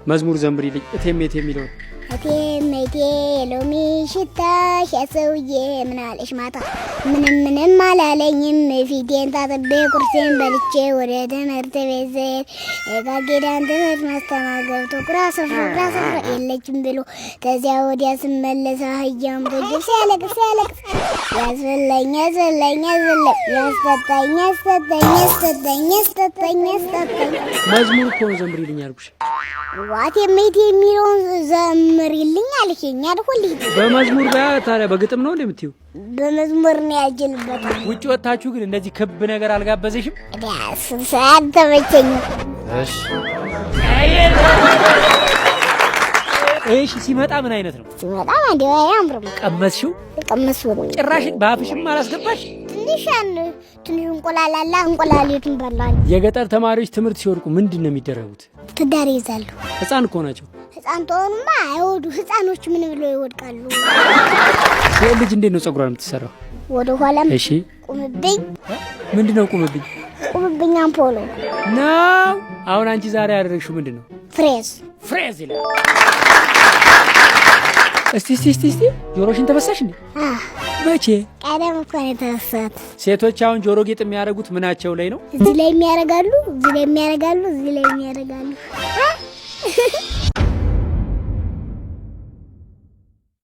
መዝሙር ዘምሪልኝ እቴም የሚለው እቴም ሎሚ ሽታሽ ያሰውዬ ምን አለሽ ማታ ምንም አላለኝም ፊቴን ታጥቤ ቁርሴን በልቼ ወደ ትምህርት ቤት ስሄድ የጋጌዳን ትምህርት ማስተማር ገብቶ ኩራ ስፍራ የለችም ብሎ ከዚያ ወዲያ ስመለስ አህያም ተጅብ ሲያለቅስ ያስፈለኝ መዝሙር እኮ ዘምሪልኝ አልኩሽ ዋት የሚለውን ዘምሪልኝ አልሽኝ አይደል? በመዝሙር ታዲያ በግጥም ነው እንደምትዩ? በመዝሙር ነው ያጅልበት። ውጭ ወጣችሁ ግን እንደዚህ ክብ ነገር አልጋበዘሽም? ሰዓት ተመቸኝ። እሺ ሲመጣ ምን አይነት ነው? ሲመጣ ማንዴው ያምርም። ቀመስሽው? ቀመስው። ጭራሽ በአፍሽም አላስገባሽ? ትንሽ እንቁላል አለ እንቁላሊቱን በላል። የገጠር ተማሪዎች ትምህርት ሲወድቁ ምንድነው የሚደረጉት? ትዳር ይዛሉ። ህፃን እኮ ናቸው። ህፃን ተሆኑማ አይወዱ። ህፃኖች ምን ብለው ይወድቃሉ? ልጅ እንዴት ነው ጸጉሯን የምትሰራው? ወደ ኋላም። እሺ ቁምብኝ። ምንድነው ቁምብኝ? ቁምብኝ አምፖሎ ነው። አሁን አንቺ ዛሬ ያደረግሽው ምንድነው? ፍሬዝ ይላል። እስቲ ጆሮሽን ተበሳሽ እንዴ? መቼ? ቀደም እኮ ነው የተበሳሁት። ሴቶች አሁን ጆሮ ጌጥ የሚያደርጉት ምናቸው ላይ ነው? እዚህ ላይ የሚያደርጋሉ።